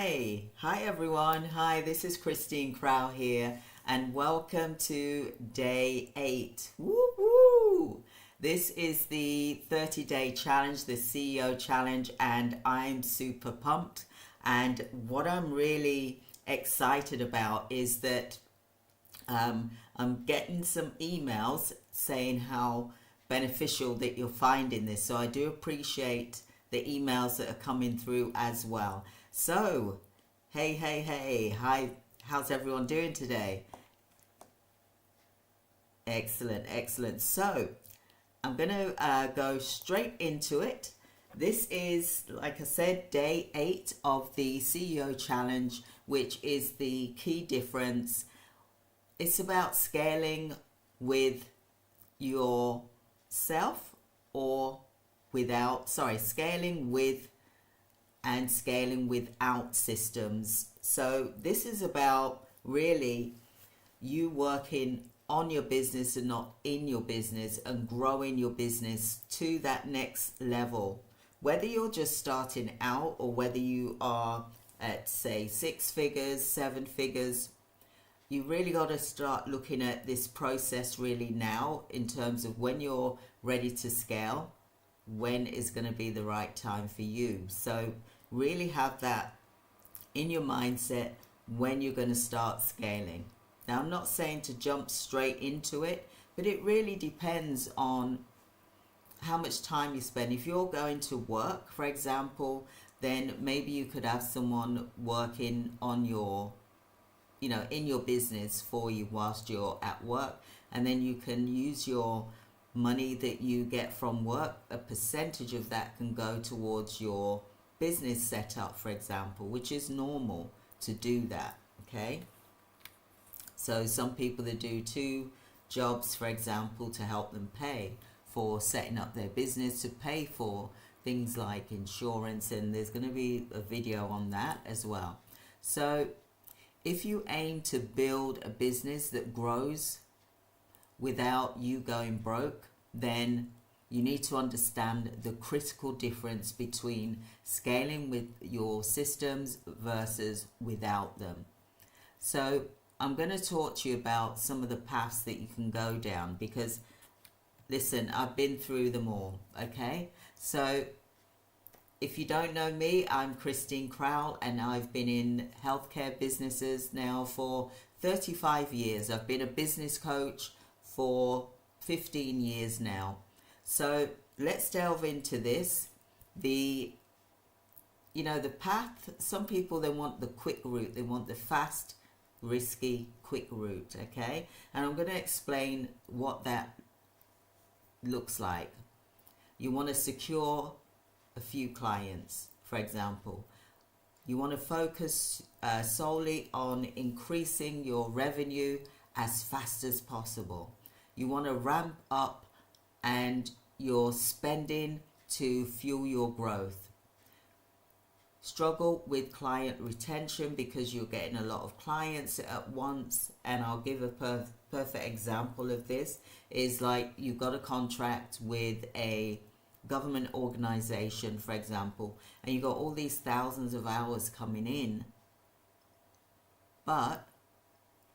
Hi everyone. Hi, this is Christine Crow here, and welcome to day 8. Woo woo! This is the 30-day challenge, the CEO challenge, and I'm super pumped. And what I'm really excited about is that I'm getting some emails saying how beneficial that you're finding this. So I do appreciate the emails that are coming through as well. So, hey, hi, how's everyone doing today? Excellent. So, I'm going to go straight into it. This is, like I said, day 8 of the CEO challenge, which is the key difference. It's about scaling with yourself or scaling with and scaling without systems. So this is about really you working on your business and not in your business, and growing your business to that next level. Whether you're just starting out or whether you are at, say, 6 figures, 7 figures, you really got to start looking at this process really now in terms of when you're ready to scale, when is going to be the right time for you. So really have that in your mindset when you're going to start scaling. Now, I'm not saying to jump straight into it, but it really depends on how much time you spend. If you're going to work, for example, then maybe you could have someone working on your, in your business for you whilst you're at work. And then you can use your money that you get from work. A percentage of that can go towards your business setup, for example, which is normal to do that. Okay, so some people that do 2 jobs, for example, to help them pay for setting up their business, to pay for things like insurance, and there's going to be a video on that as well. So if you aim to build a business that grows without you going broke, then you need to understand the critical difference between scaling with your systems versus without them. So I'm going to talk to you about some of the paths that you can go down, because listen, I've been through them all. Okay, so if you don't know me, I'm Christine Crowell, and I've been in healthcare businesses now for 35 years. I've been a business coach for 15 years now. So let's delve into this. The path, some people, they want the quick route. They want the fast, risky, quick route, okay? And I'm going to explain what that looks like. You want to secure a few clients, for example. You want to focus solely on increasing your revenue as fast as possible. You want to ramp up and your spending to fuel your growth. Struggle with client retention because you're getting a lot of clients at once. And I'll give a perfect example of this is like you got a contract with a government organization, for example, and you got all these thousands of hours coming in, but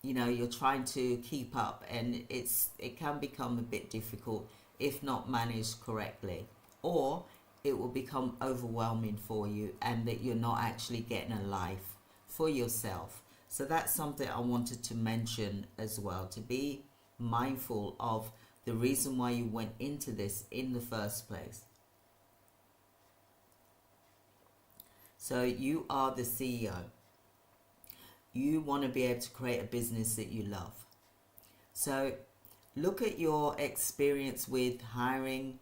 you're trying to keep up, and it can become a bit difficult if not managed correctly, or it will become overwhelming for you and that you're not actually getting a life for yourself. So that's something I wanted to mention as well, to be mindful of the reason why you went into this in the first place. So you are the CEO. You want to be able to create a business that you love. So look at your experience with hiring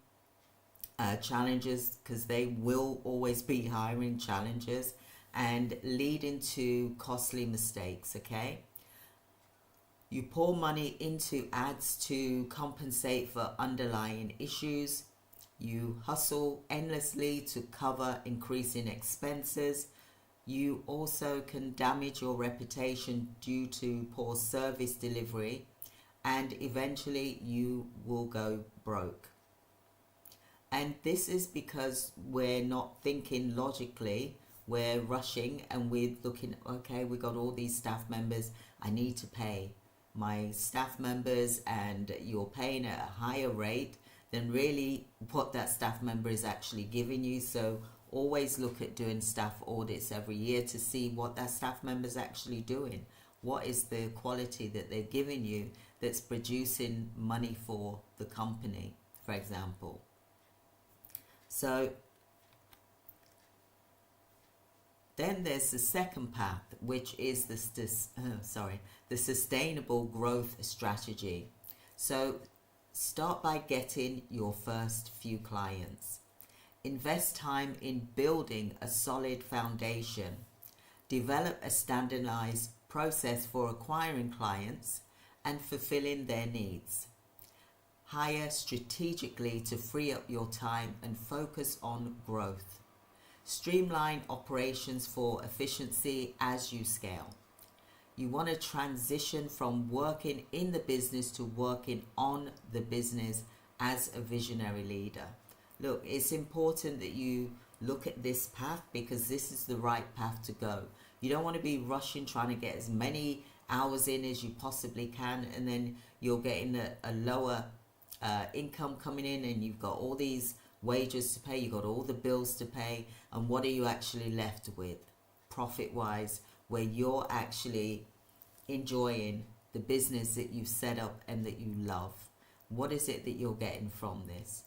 challenges, because they will always be hiring challenges and lead into costly mistakes, okay? You pour money into ads to compensate for underlying issues. You hustle endlessly to cover increasing expenses. You also can damage your reputation due to poor service delivery, and eventually you will go broke. And this is because we're not thinking logically, we're rushing and we're looking, okay, we got all these staff members, I need to pay my staff members, and you're paying at a higher rate than really what that staff member is actually giving you. So always look at doing staff audits every year to see what that staff member is actually doing. What is the quality that they're giving you that's producing money for the company, for example. So then there's the second path, which is the sustainable growth strategy. So start by getting your first few clients. Invest time in building a solid foundation. Develop a standardized process for acquiring clients and fulfilling their needs. Hire strategically to free up your time and focus on growth. Streamline operations for efficiency as you scale. You want to transition from working in the business to working on the business as a visionary leader. Look, it's important that you look at this path because this is the right path to go. You don't want to be rushing, trying to get as many hours in as you possibly can, and then you're getting a lower income coming in, and you've got all these wages to pay, you've got all the bills to pay, and what are you actually left with profit-wise, where you're actually enjoying the business that you've set up and that you love? What is it that you're getting from this?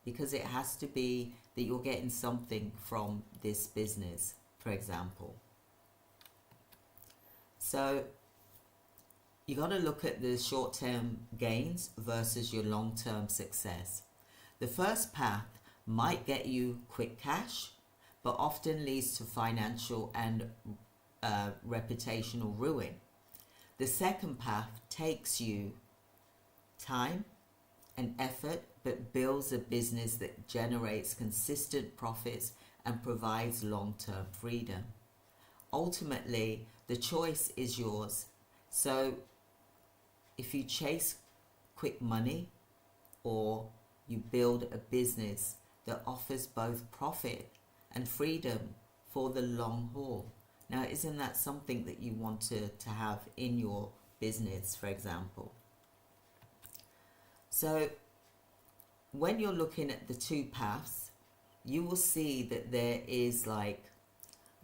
Because it has to be that you're getting something from this business, for example. So you got to look at the short-term gains versus your long-term success. The first path might get you quick cash, but often leads to financial and reputational ruin. The second path takes you time and effort, but builds a business that generates consistent profits and provides long-term freedom. Ultimately, the choice is yours. So if you chase quick money, or you build a business that offers both profit and freedom for the long haul. Now, isn't that something that you want to have in your business, for example? So when you're looking at the two paths, you will see that there is like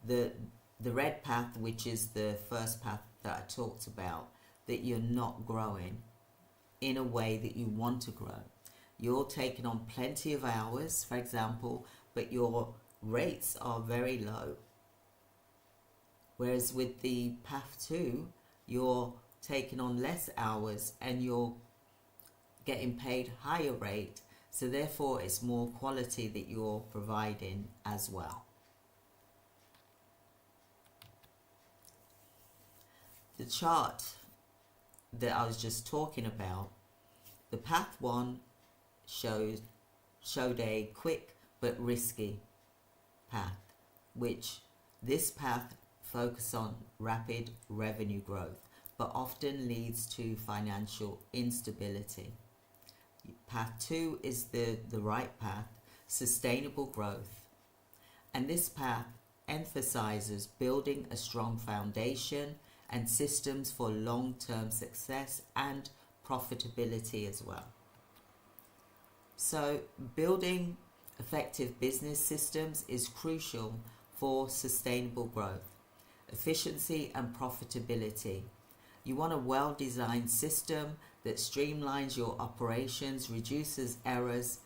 the red path, which is the first path that I talked about, that you're not growing in a way that you want to grow. You're taking on plenty of hours, for example, but your rates are very low. Whereas with the path 2, you're taking on less hours and you're getting paid higher rate. So therefore it's more quality that you're providing as well. The chart that I was just talking about, the path 1 showed a quick but risky path, which this path focuses on rapid revenue growth, but often leads to financial instability. Path 2 is the right path, sustainable growth. And this path emphasizes building a strong foundation and systems for long-term success and profitability as well. So building effective business systems is crucial for sustainable growth, efficiency and profitability. You want a well-designed system that streamlines your operations, reduces errors,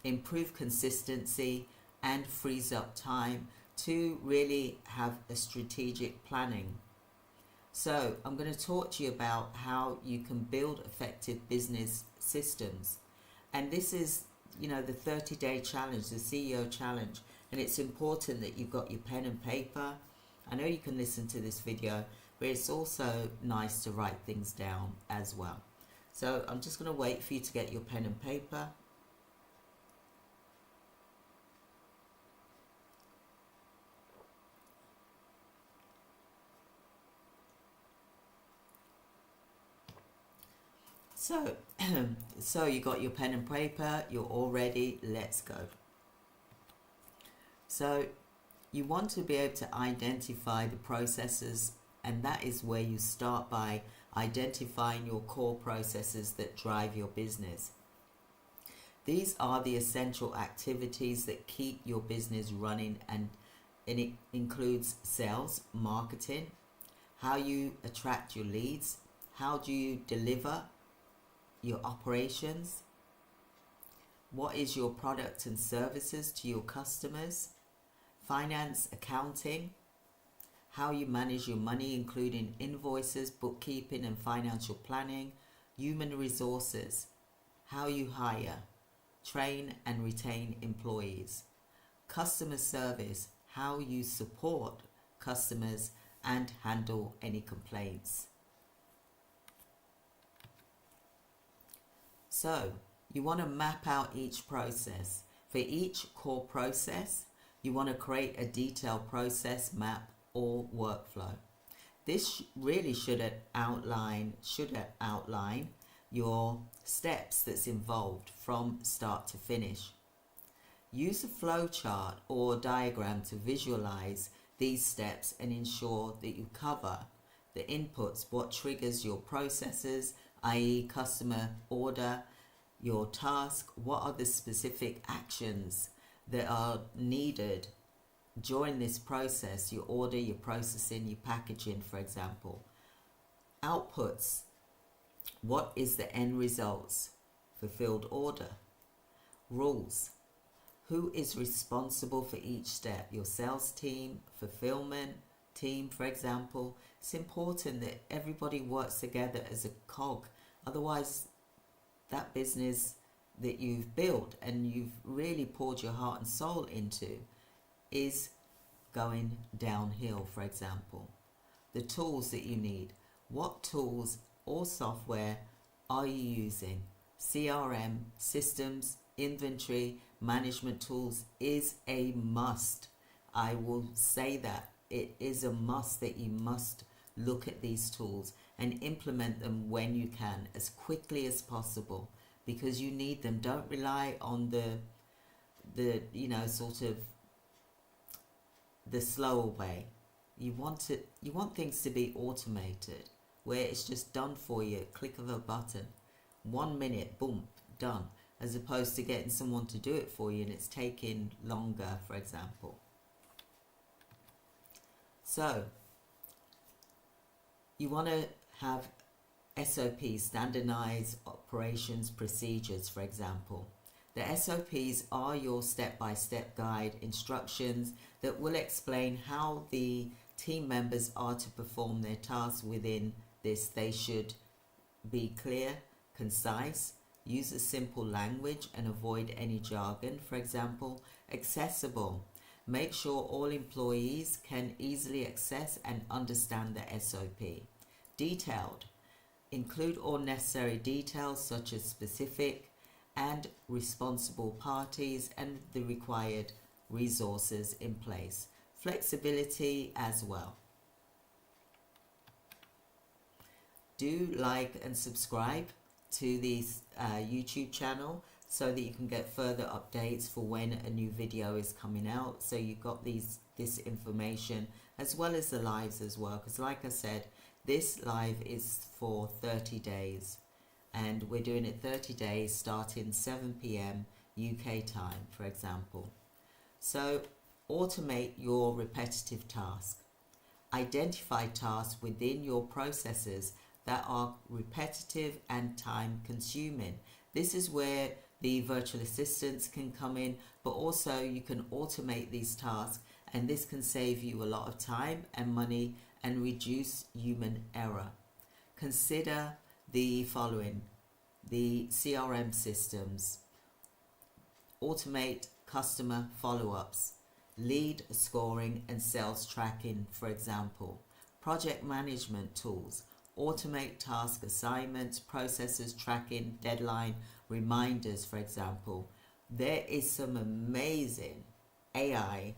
improves consistency, and frees up time to really have a strategic planning. So I'm going to talk to you about how you can build effective business systems. And this is, the 30-day challenge, the CEO challenge. And it's important that you've got your pen and paper. I know you can listen to this video, but it's also nice to write things down as well. So I'm just going to wait for you to get your pen and paper. So you got your pen and paper, you're all ready, let's go. So You want to be able to identify the processes, and that is where you start by identifying your core processes that drive your business. These are the essential activities that keep your business running, and it includes sales, marketing, how you attract your leads, how do you deliver your operations, what is your product and services to your customers, finance, accounting, how you manage your money, including invoices, bookkeeping and financial planning, human resources, how you hire, train and retain employees, customer service, how you support customers and handle any complaints. So, you want to map out each process. For each core process, you want to create a detailed process map or workflow. This really should outline your steps that's involved from start to finish. Use a flow chart or diagram to visualize these steps and ensure that you cover the inputs, what triggers your processes, i.e. customer order, your task, what are the specific actions that are needed during this process, your order, your processing, your packaging, for example. Outputs, what is the end results, fulfilled order. Rules, who is responsible for each step, your sales team, fulfillment team, for example. It's important that everybody works together as a cog, otherwise that business that you've built and you've really poured your heart and soul into is going downhill, for example. The tools that you need. What tools or software are you using? CRM, systems, inventory, management tools is a must. I will say that. It is a must that you must look at these tools and implement them when you can, as quickly as possible, because you need them. Don't rely on the sort of the slower way. You want things to be automated, where it's just done for you, click of a button, 1 minute, boom, done, as opposed to getting someone to do it for you and it's taking longer, for example. So you want to have SOPs, standardized operations procedures, for example. The SOPs are your step-by-step guide instructions that will explain how the team members are to perform their tasks within this. They should be clear, concise, use a simple language and avoid any jargon, for example. Accessible. Make sure all employees can easily access and understand the SOP. Detailed. Include all necessary details such as specific and responsible parties and the required resources in place. Flexibility as well. Do like and subscribe to this YouTube channel so that you can get further updates for when a new video is coming out. So you've got this information as well as the lives as well, because like I said, this live is for 30 days and we're doing it 30 days starting 7 p.m. UK time, for example. So automate your repetitive task. Identify tasks within your processes that are repetitive and time consuming. This is where the virtual assistants can come in, but also you can automate these tasks, and this can save you a lot of time and money and reduce human error. Consider the following: the CRM systems, automate customer follow-ups, lead scoring and sales tracking, for example. Project management tools, automate task assignments, processes, tracking, deadline, reminders, for example. There is some amazing AI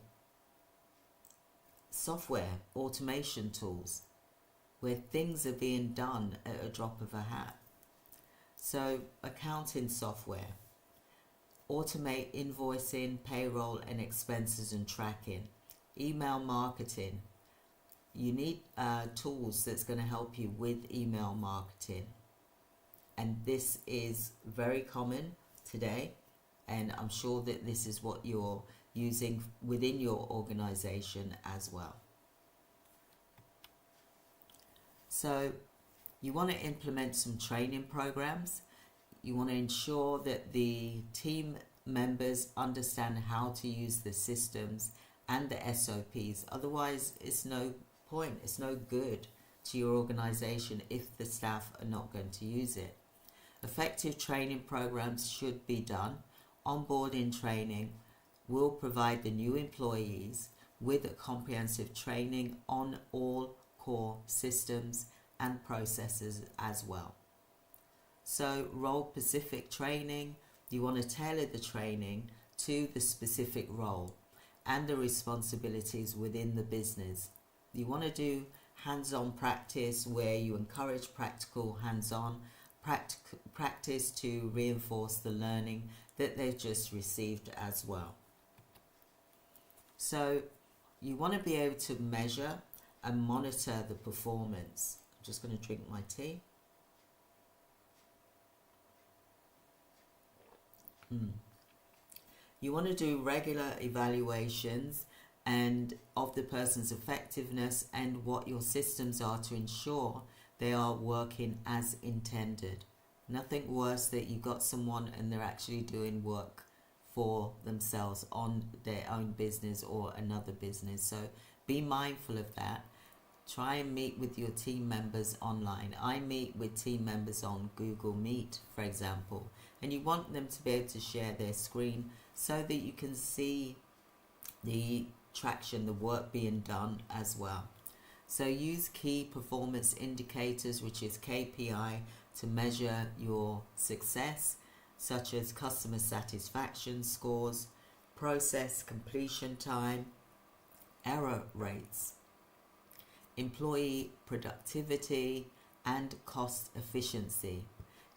software automation tools where things are being done at a drop of a hat. So accounting software, automate invoicing, payroll and expenses and tracking. email marketing. You need tools that's going to help you with email marketing. And this is very common today. And I'm sure that this is what you're using within your organization as well. So you want to implement some training programs. You want to ensure that the team members understand how to use the systems and the SOPs. Otherwise, it's no point, it's no good to your organization if the staff are not going to use it. Effective training programs should be done. Onboarding training will provide the new employees with a comprehensive training on all core systems and processes as well. So role-specific training, you want to tailor the training to the specific role and the responsibilities within the business. You want to do hands-on practice where you encourage practical hands-on practice to reinforce the learning that they've just received as well. So you want to be able to measure and monitor the performance. I'm just going to drink my tea. You want to do regular evaluations and of the person's effectiveness and what your systems are to ensure they are working as intended. Nothing worse that you got someone and they're actually doing work for themselves on their own business or another business. So be mindful of that. Try and meet with your team members online. I meet with team members on Google Meet, for example, and you want them to be able to share their screen so that you can see the traction, the work being done as well. So use key performance indicators, which is KPI, to measure your success, such as customer satisfaction scores, process completion time, error rates, employee productivity, and cost efficiency.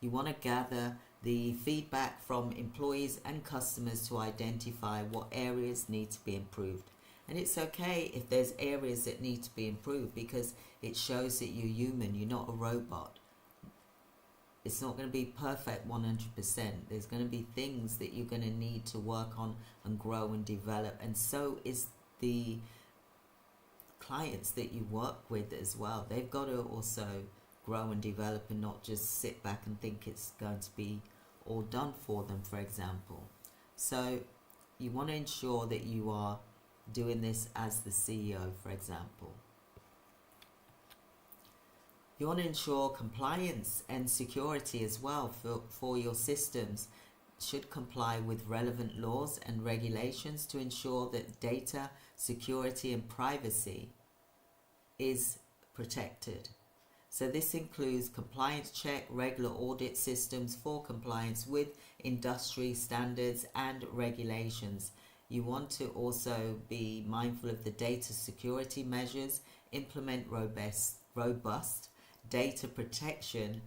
You want to gather the feedback from employees and customers to identify what areas need to be improved. And it's okay if there's areas that need to be improved, because it shows that you're human, you're not a robot. It's not going to be perfect 100%. There's going to be things that you're going to need to work on and grow and develop. And so is the clients that you work with as well. They've got to also grow and develop and not just sit back and think it's going to be all done for them, for example. So you want to ensure that you are doing this as the CEO, for example. You want to ensure compliance and security as well for your systems. Should comply with relevant laws and regulations to ensure that data security and privacy is protected. So this includes compliance check, regular audit systems for compliance with industry standards and regulations. You want to also be mindful of the data security measures, implement robust data protection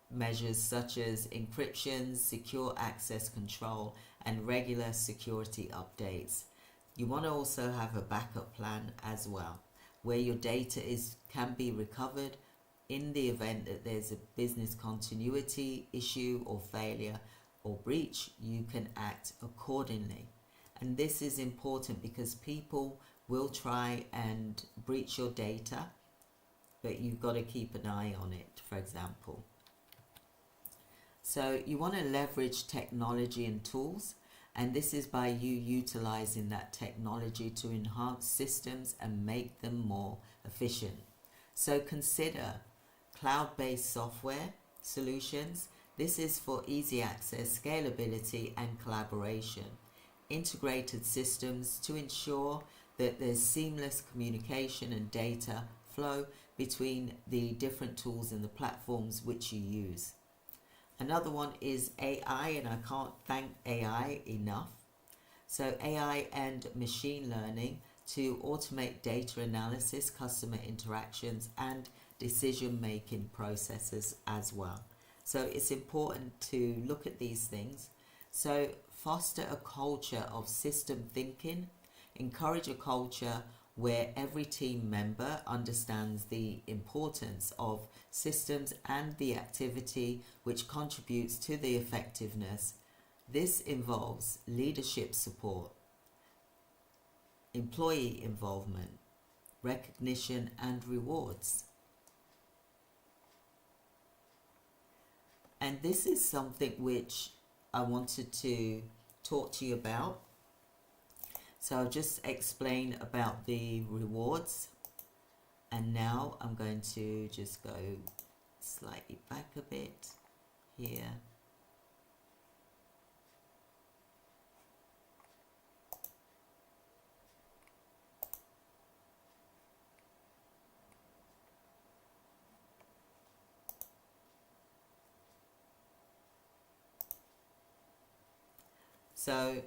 measures such as encryption, secure access control, and regular security updates. You want to also have a backup plan as well, where your data can be recovered in the event that there's a business continuity issue or failure or breach. You can act accordingly. And this is important because people will try and breach your data, but you've got to keep an eye on it, for example. So you want to leverage technology and tools, and this is by you utilizing that technology to enhance systems and make them more efficient. So consider cloud-based software solutions. This is for easy access, scalability, and collaboration. Integrated systems to ensure that there's seamless communication and data flow between the different tools and the platforms which you use. Another one is AI, and I can't thank AI enough. So AI and machine learning to automate data analysis, customer interactions, and decision-making processes as well. So it's important to look at these things. So foster a culture of system thinking, Encourage a culture where every team member understands the importance of systems and the activity which contributes to the effectiveness. This involves leadership support, employee involvement, recognition and rewards. And this is something which I wanted to talk to you about. So I'll just explain about the rewards. And now I'm going to just go slightly back a bit here. So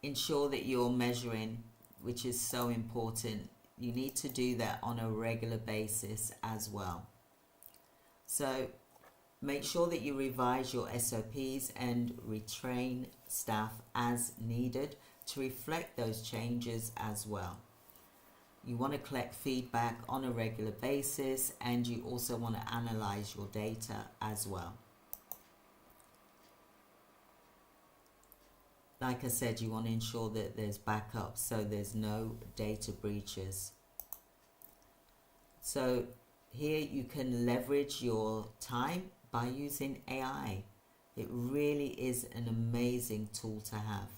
ensure that you're measuring, which is so important. You need to do that on a regular basis as well. So make sure that you revise your SOPs and retrain staff as needed to reflect those changes as well. You want to collect feedback on a regular basis, and you also want to analyze your data as well. Like I said, you want to ensure that there's backup so there's no data breaches. So here you can leverage your time by using AI. It really is an amazing tool to have.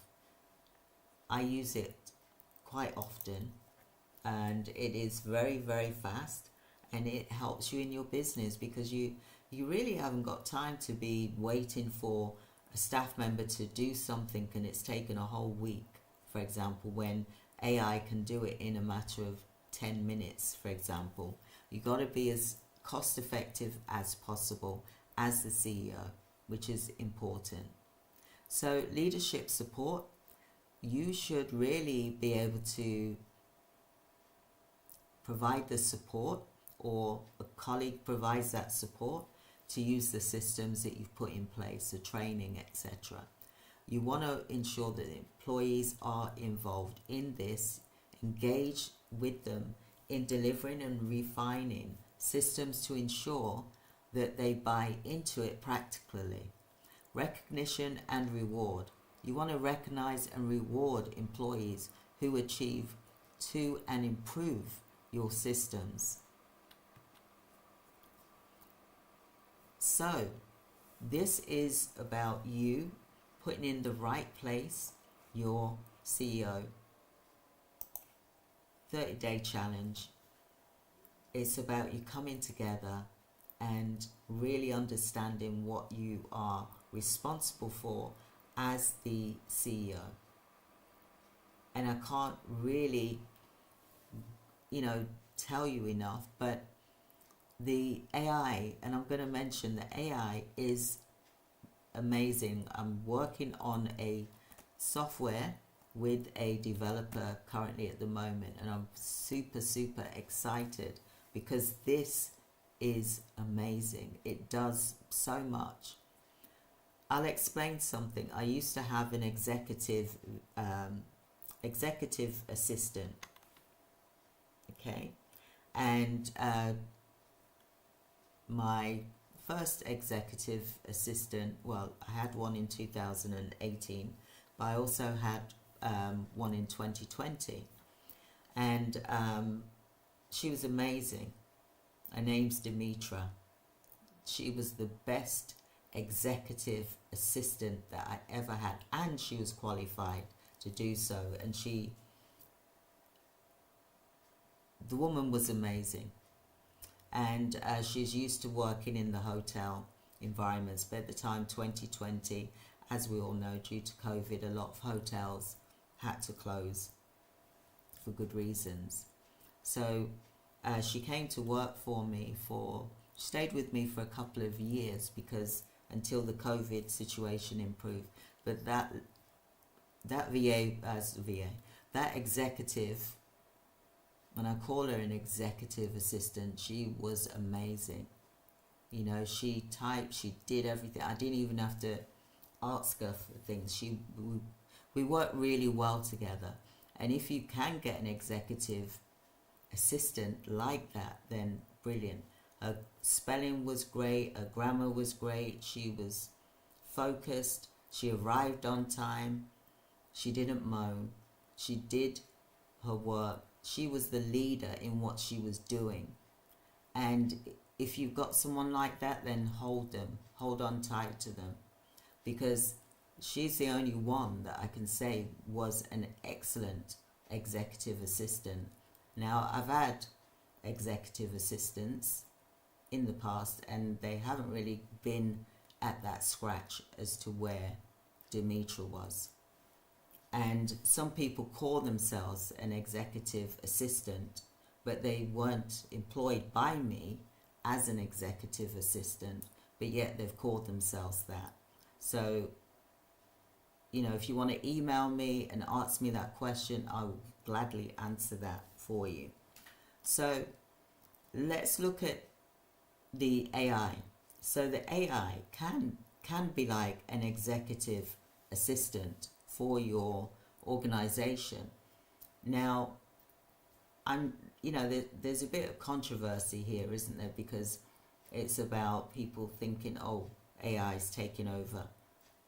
I use it quite often, and it is very, very fast, and it helps you in your business because you really haven't got time to be waiting for a staff member to do something and it's taken a whole week, for example, when AI can do it in a matter of 10 minutes, for example. You got to be as cost effective as possible as the CEO, which is important. So leadership support, you should really be able to provide the support, or a colleague provides that support, to use the systems that you've put in place, the training, etc. You want to ensure that employees are involved in this, engage with them in delivering and refining systems to ensure that they buy into it practically. Recognition and reward. You want to recognize and reward employees who achieve to and improve your systems. So this is about you putting in the right place your CEO. 30-day challenge. It's about you coming together and really understanding what you are responsible for as the CEO. And I can't really, tell you enough, but the AI, and I'm going to mention that AI is amazing. I'm working on a software with a developer currently at the moment, and I'm super, super excited because this is amazing. It does so much. I'll explain something. I used to have an executive assistant, okay, and my first executive assistant, well, I had one in 2018, but I also had one in 2020, and she was amazing. Her name's Demetra. She was the best executive assistant that I ever had, and she was qualified to do so, and the woman was amazing. And she's used to working in the hotel environments, but at the time 2020, as we all know, due to COVID, a lot of hotels had to close for good reasons. So she came to work for me stayed with me for a couple of years because until the COVID situation improved. But that executive, when I call her an executive assistant, she was amazing. She typed, she did everything. I didn't even have to ask her for things. We worked really well together, And if you can get an executive assistant like that, then brilliant. Her spelling was great, her grammar was great, she was focused, she arrived on time, she didn't moan, she did her work, she was the leader in what she was doing. And if you've got someone like that, then hold them, hold on tight to them, because she's the only one that I can say was an excellent executive assistant. Now, I've had executive assistants in the past, and they haven't really been at that scratch as to where Demetra was. And some people call themselves an executive assistant, but they weren't employed by me as an executive assistant, but yet they've called themselves that. So, you know, if you want to email me and ask me that question, I will gladly answer that for you. So let's look at the AI. So the AI can be like an executive assistant for your organization. Now, there's a bit of controversy here, isn't there? Because it's about people thinking, oh, AI is taking over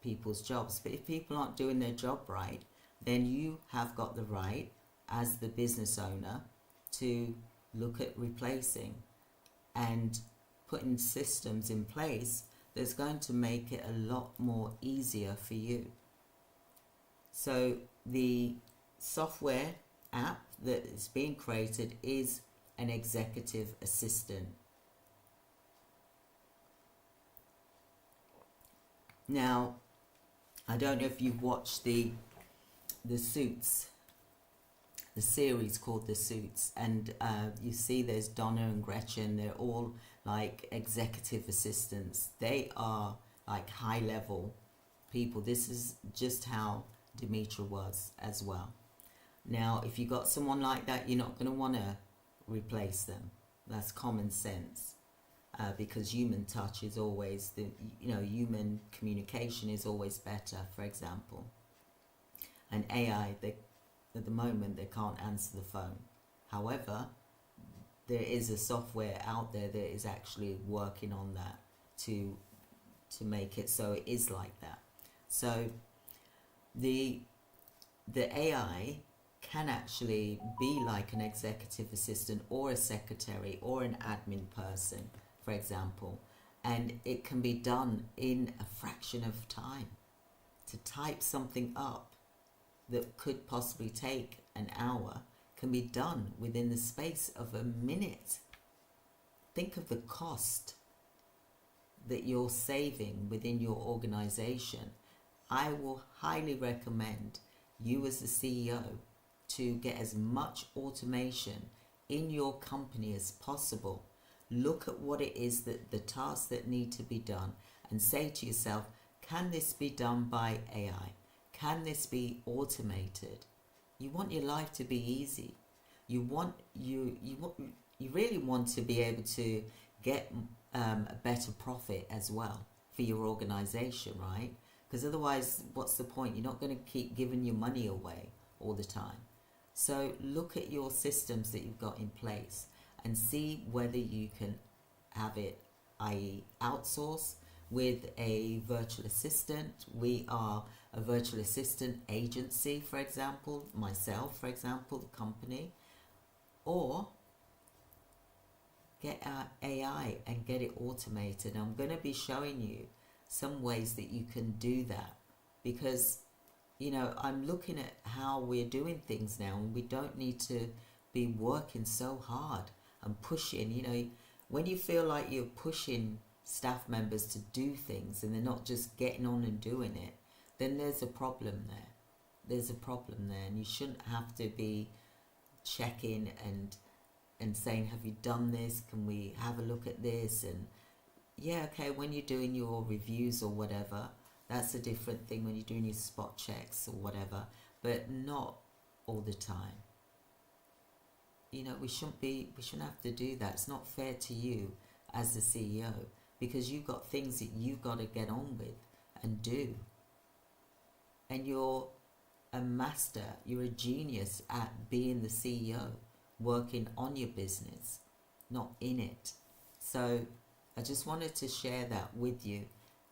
people's jobs. But if people aren't doing their job right, then you have got the right as the business owner to look at replacing and putting systems in place that's going to make it a lot more easier for you. So the software app that is being created is an executive assistant. Now, I don't know if you've watched the Suits, the series called The Suits, and you see there's Donna and Gretchen. They're all like executive assistants. They are like high level people. This is just how Demetra was as well. Now, if you got someone like that, you're not going to want to replace them. That's common sense, because human touch is always human communication is always better, for example. And AI, at the moment, they can't answer the phone. However, there is a software out there that is actually working on that to make it so it is like that. So the AI can actually be like an executive assistant or a secretary or an admin person, for example, and it can be done in a fraction of time. To type something up that could possibly take an hour can be done within the space of a minute. Think of the cost that you're saving within your organization. I will highly recommend you as the CEO to get as much automation in your company as possible. Look at what it is, that the tasks that need to be done, and say to yourself, can this be done by AI? Can this be automated? You want your life to be easy. You really want to be able to get a better profit as well for your organization, right? Because otherwise, what's the point? You're not going to keep giving your money away all the time. So look at your systems that you've got in place and see whether you can have it, i.e. outsource with a virtual assistant. We are a virtual assistant agency, for example, myself, for example, the company, or get our AI and get it automated. I'm going to be showing you some ways that you can do that, because I'm looking at how we're doing things now, and we don't need to be working so hard and pushing. When you feel like you're pushing staff members to do things and they're not just getting on and doing it, then there's a problem there. There's a problem there, and you shouldn't have to be checking and saying, have you done this? Can we have a look at this? And yeah, okay, when you're doing your reviews or whatever, that's a different thing, when you're doing your spot checks or whatever, but not all the time. We shouldn't have to do that. It's not fair to you as the CEO, because you've got things that you've got to get on with and do. And your a master, you're a genius at being the CEO, working on your business, not in it. So I just wanted to share that with you.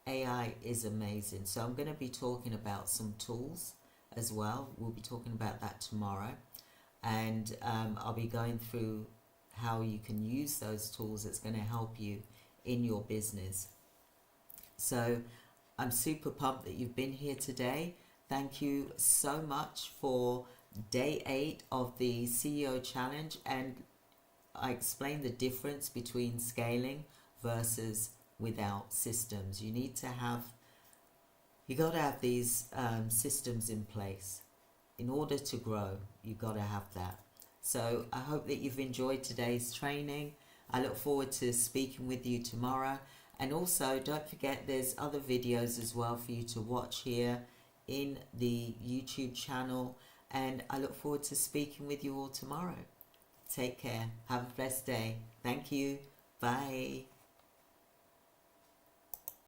AI is amazing. So I'm going to be talking about some tools as well. We'll be talking about that tomorrow. And I'll be going through how you can use those tools that's going to help you in your business. So I'm super pumped that you've been here today. Thank you so much for day 8 of the CEO challenge, and I explained the difference between scaling versus without systems. You got to have these systems in place. In order to grow, you got to have that. So I hope that you've enjoyed today's training. I look forward to speaking with you tomorrow. And also, don't forget, there's other videos as well for you to watch here in the YouTube channel. And I look forward to speaking with you all tomorrow. Take care. Have a blessed day. Thank you. Bye.